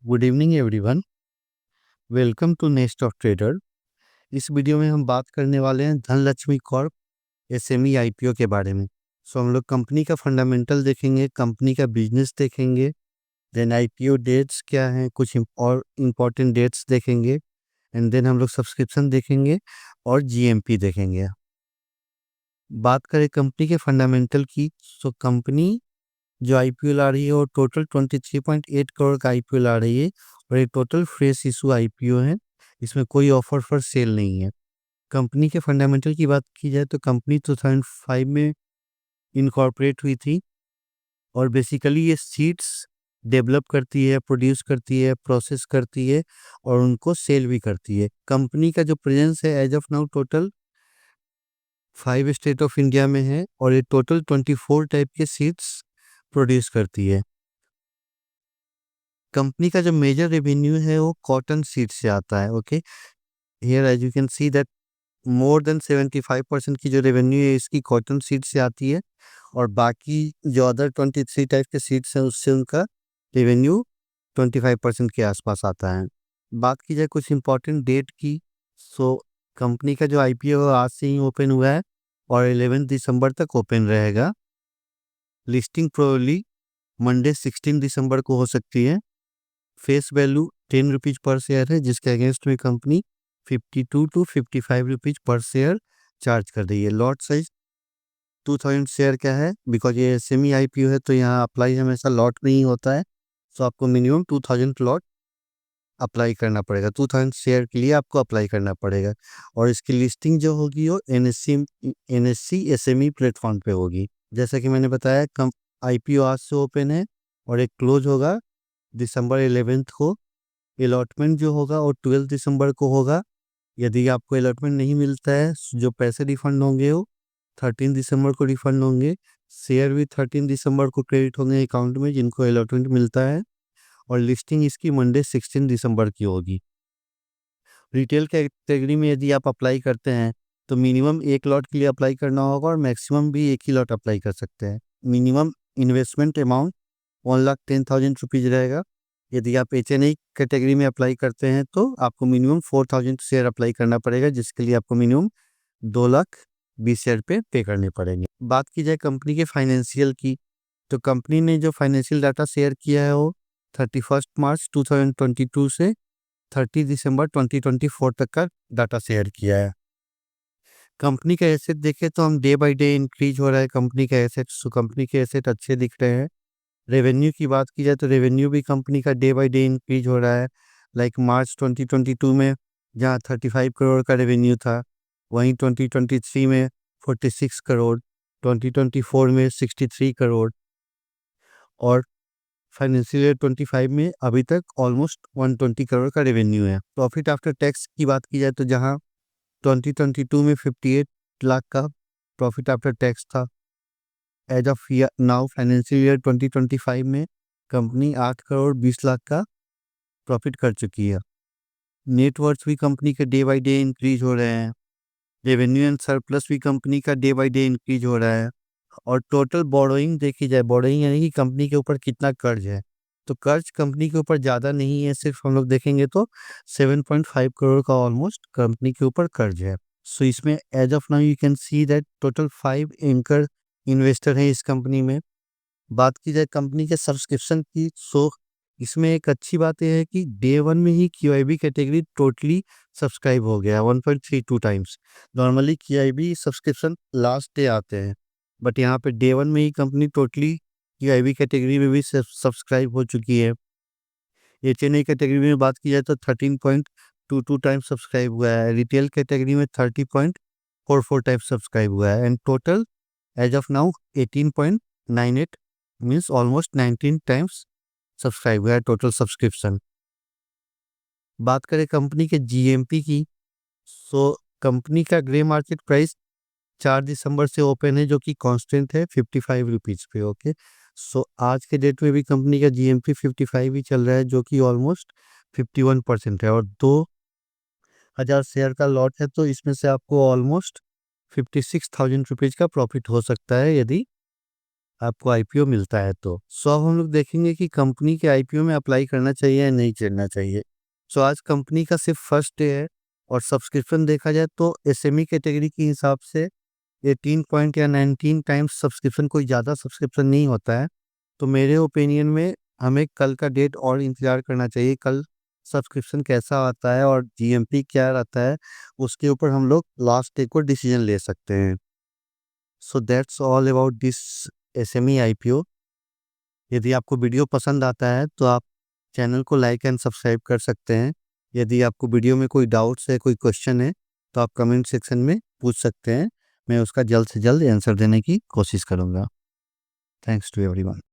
Good evening everyone. Welcome to nest of trader. इस video में हम बात करने वाले हैं धनलक्ष्मी कॉर्प एसएमई आईपीओ के बारे में। हम लोग कंपनी का फंडामेंटल देखेंगे, कंपनी का बिजनेस देखेंगे, देन आईपीओ डेट्स क्या हैं, कुछ और इम्पोर्टेंट डेट्स देखेंगे, एंड देन हम लोग सब्सक्रिप्शन देखेंगे और जीएमपी देखेंगे। बात करें कंपनी के फंडामेंटल की, तो कंपनी जो आईपीओ ला रही है वो टोटल 23.8 करोड़ का आईपीओ ला रही है और ये टोटल फ्रेश इशू आईपीओ है। इसमें कोई ऑफर फॉर सेल नहीं है। कंपनी के फंडामेंटल की बात की जाए तो कंपनी 2005 में इनकॉर्पोरेट हुई थी और बेसिकली ये सीड्स डेवलप करती है, प्रोड्यूस करती है, प्रोसेस करती है और उनको सेल भी करती है। कंपनी का जो प्रेजेंस है as of now total 5 state of India में है और ये टोटल 24 टाइप के सीड्स प्रोड्यूस करती है। कंपनी का जो मेजर रेवेन्यू है वो कॉटन सीड से आता है। Okay, here as you can see that more than 75% की जो रेवेन्यू है इसकी कॉटन सीड से आती है और बाकी जो अदर 23 टाइप के सीड्स हैं उससे उनका रेवेन्यू 25% के आसपास आता है। बात की जाए कुछ इंपॉर्टेंट डेट की, सो कंपनी का जो आईपीओ आज से ही ओपन हुआ है और 11 दिसंबर तक ओपन रहेगा। लिस्टिंग प्रोबेबली मंडे 16 दिसंबर को हो सकती है। फेस वैल्यू 10 रुपीज पर शेयर है, जिसके अगेंस्ट में कंपनी 52 टू 55 रुपीज पर शेयर चार्ज कर रही है। लॉट साइज 2000 शेयर का है, बिकॉज ये सेमी आईपीओ है तो यहाँ अप्लाई हमेशा लॉट में ही होता है। तो आपको मिनिमम 2000 लॉट अप्लाई करना पड़ेगा, 2000 शेयर के लिए आपको अप्लाई करना पड़ेगा और इसकी लिस्टिंग जो होगी वो एनएससी एसएमई प्लेटफॉर्म पे होगी। जैसा कि मैंने बताया, कम आईपीओ आज से ओपन है और एक क्लोज होगा दिसंबर 11 को। अलॉटमेंट जो होगा वो 12 दिसंबर को होगा। यदि आपको अलॉटमेंट नहीं मिलता है, जो पैसे रिफंड होंगे वो 13 दिसंबर को रिफंड होंगे। शेयर भी 13 दिसंबर को क्रेडिट होंगे अकाउंट में जिनको अलॉटमेंट मिलता है और लिस्टिंग इसकी मंडे 16 दिसंबर की होगी। रिटेल कैटेगरी में यदि आप अप्लाई करते हैं तो मिनिमम एक लॉट के लिए अप्लाई करना होगा और मैक्सिमम भी एक ही लॉट अप्लाई कर सकते हैं। मिनिमम इन्वेस्टमेंट अमाउंट 1,10,000 रुपीज़ रहेगा। यदि आप एचएनआई कैटेगरी में अप्लाई करते हैं तो आपको मिनिमम 4,000 शेयर अप्लाई करना पड़ेगा, जिसके लिए आपको मिनिमम 2,20,000 पे करने पड़ेंगे। बात की जाए कंपनी के फाइनेंशियल की, तो कंपनी ने जो फाइनेंशियल डाटा शेयर किया है वो 31 मार्च 2022 से 30 दिसंबर 2024 तक का डाटा शेयर किया है। कंपनी का एसेट देखें तो हम डे बाय डे इंक्रीज हो रहा है कंपनी का एसेट, सो कंपनी के एसेट अच्छे दिख रहे हैं। रेवेन्यू की बात की जाए तो रेवेन्यू भी कंपनी का डे बाय डे इंक्रीज हो रहा है। लाइक मार्च 2022 में जहां 35 करोड़ का रेवेन्यू था, वहीं 2023 में 46 करोड़, 2024 में 63 करोड़ और फाइनेंशियल ईयर 25 में अभी तक ऑलमोस्ट 120 करोड़ का रेवेन्यू है। प्रॉफिट आफ्टर टैक्स की बात की जाए तो जहां 2022 में 58 लाख का प्रॉफिट आफ्टर टैक्स था, as of now financial year 2025 में कंपनी 8 करोड़ 20 लाख का प्रॉफिट कर चुकी है। नेटवर्थ भी कंपनी के डे बाय डे इंक्रीज हो रहे हैं। रेवेन्यू एंड सरप्लस भी कंपनी का डे बाय डे इंक्रीज हो रहा है। और टोटल बोरोइंग देखी जाए, बोरोइंग यानी कि कंपनी के ऊपर कितना कर्ज है, तो कर्ज कंपनी के ऊपर ज़्यादा नहीं है। सिर्फ हम लोग देखेंगे तो 7.5 करोड़ का ऑलमोस्ट कंपनी के ऊपर कर्ज है। सो इसमें as of now you can see that total 5 anchor investor हैं इस कंपनी में। बात की जाए कंपनी के सब्सक्रिप्शन की, सो इसमें एक अच्छी बात यह है कि डे वन में ही क्यूआईबी कैटेगरी टोटली सब्सक्राइब हो गया 1.32 times. Normally QIB subscription last day आते हैं, बट यहाँ पे डे वन में ही कंपनी टोटली क्यूआईबी कैटेगरी में भी सब्सक्राइब हो चुकी है। एचएनआई कैटेगरी में बात की जाए तो 13.22 टाइम्स सब्सक्राइब हुआ है। रिटेल कैटेगरी में 30.44 टाइम्स सब्सक्राइब हुआ है and total as of now 18.98 means almost 19 times subscribe हुआ है टोटल सब्सक्रिप्शन। बात करें कंपनी के जीएमपी की, सो कंपनी का ग्रे मार्केट प्राइस 4 दिसंबर से ओपन है जो कि कांस्टेंट है 55 रुपीज़ पे। ओके, सो आज के डेट में भी कंपनी का जीएमपी 55 ही चल रहा है जो कि ऑलमोस्ट 51% है और 2,000 शेयर का लॉट है, तो इसमें से आपको ऑलमोस्ट 56,000 रुपीज़ का प्रॉफिट हो सकता है यदि आपको आईपीओ मिलता है तो। सो अब हम लोग देखेंगे कि कंपनी के आईपीओ में अप्लाई करना चाहिए या नहीं करना चाहिए। सो आज कंपनी का सिर्फ फर्स्ट डे है और सब्सक्रिप्शन देखा जाए तो एसएमई कैटेगरी के हिसाब से 18 पॉइंट या 19 टाइम्स सब्सक्रिप्शन, कोई ज़्यादा सब्सक्रिप्शन नहीं होता है। तो मेरे ओपिनियन में हमें कल का डेट और इंतज़ार करना चाहिए। कल सब्सक्रिप्शन कैसा आता है और जीएमपी क्या रहता है, उसके ऊपर हम लोग लास्ट डे को डिसीजन ले सकते हैं। So that's all about this SME IPO. यदि आपको वीडियो पसंद आता है तो आप चैनल को लाइक एंड सब्सक्राइब कर सकते हैं। यदि आपको वीडियो में कोई डाउट्स है, कोई क्वेश्चन है, तो आप कमेंट सेक्शन में पूछ सकते हैं। मैं उसका जल्द से जल्द आंसर देने की कोशिश करूँगा। Thanks to everyone.